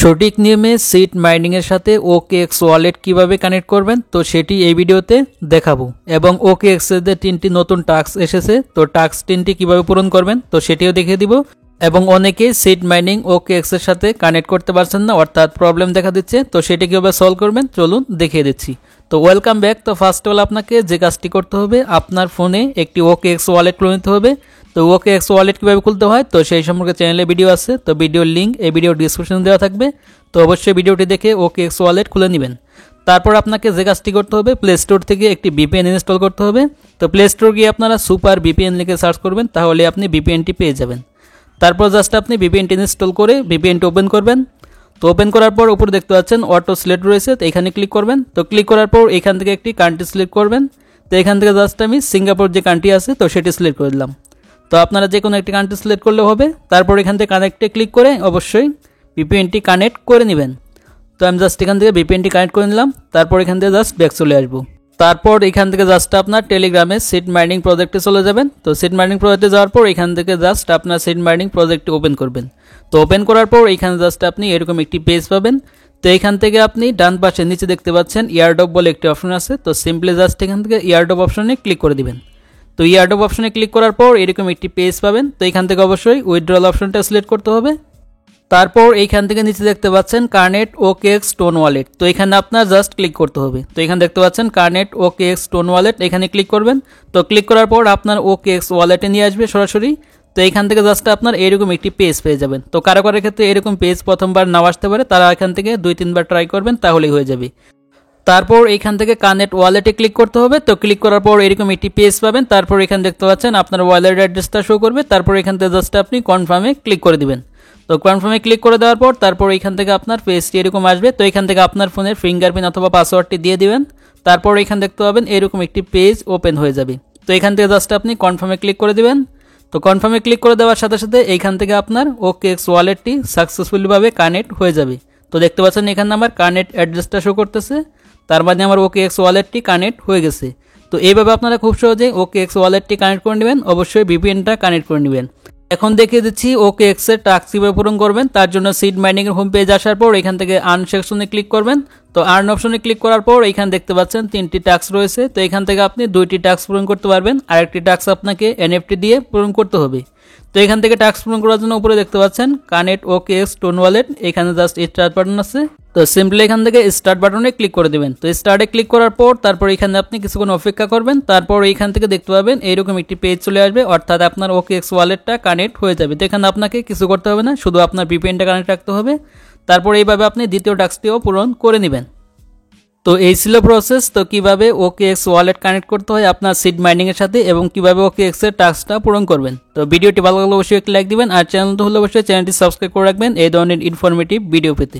সঠিক নিয়মে seed mining এর সাথে OKX ওয়ালেট কিভাবে কানেক্ট করবেন তো সেটি এই ভিডিওতে দেখাবো এবং OKX এর যে 3টি নতুন টাস্ক এসেছে তো টাস্ক 3টি কিভাবে পূরণ করবেন তো সেটিও দেখিয়ে দিব এবং অনেকেই সিড মাইনিং OKX এর সাথে কানেক্ট করতে পারছেন না অর্থাৎ প্রবলেম দেখা দিচ্ছে তো সেটি কিভাবে সলভ করবেন চলুন দেখিয়ে দিচ্ছি। তো ওয়েলকাম ব্যাক। তো ফার্স্ট অফ অল আপনাকে যে কাজটি করতে হবে আপনার ফোনে একটি OKX ওয়ালেট খুলে নিতে হবে। তো OKX ওয়ালেট কীভাবে খুলতে হয় তো সেই সম্পর্কে চ্যানেলে ভিডিও আছে, তো ভিডিওর লিঙ্ক এই ভিডিও ডিসক্রিপশনে দেওয়া থাকবে, তো অবশ্যই ভিডিওটি দেখে OKX ওয়ালেট খুলে নেবেন। তারপর আপনাকে যে কাজটি করতে হবে প্লে স্টোর থেকে একটি VPN ইনস্টল করতে হবে। তো প্লে স্টোর গিয়ে আপনারা সুপার VPN লিখে সার্চ করবেন, তাহলে আপনি VPNটি পেয়ে যাবেন। তারপর জাস্ট আপনি VPNটি ইনস্টল করে VPNটি ওপেন করবেন। তো ওপেন করার পর উপরে দেখতে পাচ্ছেন অটো সিলেক্ট রয়েছে, তো এখানে ক্লিক করবেন। তো ক্লিক করার পর এখান থেকে একটি কান্ট্রি সিলেক্ট করবেন। তো এখান থেকে জাস্ট আমি সিঙ্গাপুর যে কান্ট্রি আছে তো সেটি সিলেক্ট করে দিলাম। তো আপনারা যে কোনো একটি কান্ট্রি সিলেক্ট করলে হবে। তারপর এখান থেকে কানেক্টে ক্লিক করে অবশ্যই VPNটি কানেক্ট করে নেবেন। তো আমি জাস্ট এখান থেকে VPNটি কানেক্ট করে নিলাম। তারপর এখান থেকে জাস্ট ব্যাক চলে আসবো। তারপর এখান থেকে জাস্ট আপনার টেলিগ্রামে সিড মাইনিং প্রজেক্টে চলে যাবেন। তো সিড মাইনিং প্রজেক্টে যাওয়ার পর এখান থেকে জাস্ট আপনার সিড মাইনিং প্রজেক্টটি ওপেন করবেন। তো ওপেন করার পর এখানে জাস্ট আপনি এরকম একটি পেজ পাবেন। তো এখান থেকে আপনি ডান পাশে নিচে দেখতে পাচ্ছেন ইয়ারড্রপ বলে একটি অপশন আছে। তো সিম্পলি জাস্ট এখান থেকে ইয়ারড্রপ অপশনে ক্লিক করে দিবেন। তো ইয়ারড্রপ অপশনে ক্লিক করার পর এরকম একটি পেজ পাবেন। তো এখান থেকে অবশ্যই উইথড্রল অপশনটা সিলেক্ট করতে হবে। তারপর এইখান থেকে নিচে দেখতে পাচ্ছেন কার্নেট OKX স্টোন ওয়ালেট, তো এখানে আপনার জাস্ট ক্লিক করতে হবে। তো এখানে দেখতে পাচ্ছেন কার্নেট OKX স্টোন ওয়ালেট, এখানে ক্লিক করবেন। তো ক্লিক করার পর আপনার OKX ওয়ালেটে নিয়ে আসবে সরাসরি। তো এখান থেকে জাস্ট আপনার এরকম একটি পেজ পেয়ে যাবেন। তো কারো কারোর ক্ষেত্রে এরকম পেজ প্রথমবার নাও আসতে পারে, তারা এখান থেকে 2-3 বার ট্রাই করবেন তাহলেই হয়ে যাবে। তারপর এখান থেকে কানেক্ট ওয়ালেটে ক্লিক করতে হবে। তো ক্লিক করার পর এরকম একটি পেজ পাবেন। তারপর এখানে দেখতে পাচ্ছেন আপনার ওয়ালেট অ্যাড্রেসটা শো করবে। তারপর এখান থেকে জাস্ট আপনি কনফার্মে ক্লিক করে দিবেন। তো কনফার্মে ক্লিক করে দেওয়ার পর তারপর এখান থেকে আপনার পেজটি এরকম আসবে। তো এখান থেকে আপনার ফোনের ফিঙ্গারপ্রিন্ট অথবা পাসওয়ার্ডটি দিয়ে দিবেন। তারপর এখানে দেখতে পাবেন এরকম একটি পেজ ওপেন হয়ে যাবে। তো এখান থেকে জাস্ট আপনি কনফার্মে ক্লিক করে দিবেন। তো কনফার্মে ক্লিক করে দেওয়ার সাথে সাথে এইখান থেকে আপনার OKX ওয়ালেটটি সাকসেসফুলিভাবে কানেক্ট হয়ে যাবে। তো দেখতে পাচ্ছেন এখানে আমার কানেক্ট অ্যাড্রেসটা শো করতেছে, তার মানে আমার OKX ওয়ালেটটি কানেক্ট হয়ে গেছে। তো এইভাবে আপনারা খুব সহজেই OKX ওয়ালেটটি কানেক্ট করে নেবেন, অবশ্যই VPNটা কানেক্ট করে নেবেন। এখন দেখিয়ে দিচ্ছি OKX এর টাস্ক কিভাবে পূরণ করবেন। তার জন্য সিড মাইনিং এর হোম পেজ আসার পর এখান থেকে আর্ন সেকশনে ক্লিক করবেন। তো আর্ন অপশনে ক্লিক করার পর এখানে দেখতে পাচ্ছেন 3টি টাস্ক রয়েছে। তো এখান থেকে আপনি 2টি টাস্ক পূরণ করতে পারবেন, আরেকটি টাস্ক আপনাকে NFT দিয়ে পূরণ করতে হবে। তো এখান থেকে টাস্ক পূরণ করার জন্য উপরে দেখতে পাচ্ছেন কানেক্ট OKX স্টোন ওয়ালেট, এখানে জাস্ট স্টার্ট বাটন আছে। তো সিম্পলি এখান থেকে স্টার্ট বাটনে ক্লিক করে দেবেন। তো স্টার্টে ক্লিক করার পর তারপর এখানে আপনি কিছুক্ষণ অপেক্ষা করবেন। তারপর এখান থেকে দেখতে পাবেন এইরকম একটি পেজ চলে আসবে, অর্থাৎ আপনার OKX ওয়ালেটটা কানেক্ট হয়ে যাবে। তো এখানে আপনাকে কিছু করতে হবে না, শুধু আপনার VPNটা কানেক্ট রাখতে হবে। তারপর এইভাবে আপনি দ্বিতীয় টাস্কটিও পূরণ করে নেবেন। তো এই ছিল প্রসেস। তো কিভাবে OKX ওয়ালেট কানেক্ট করতে হয় আপনার সিড মাইনিং এর সাথে এবং কিভাবে OKX এর টাস্কটা পূরণ করবেন। তো ভিডিওটি ভালো লাগলে অবশ্যই একটি লাইক দিবেন, আর চ্যানেল তো হলে অবশ্যই চ্যানেলটি সাবস্ক্রাইব করে রাখবেন এই ধরনের ইনফরমেটিভ ভিডিও পেতে।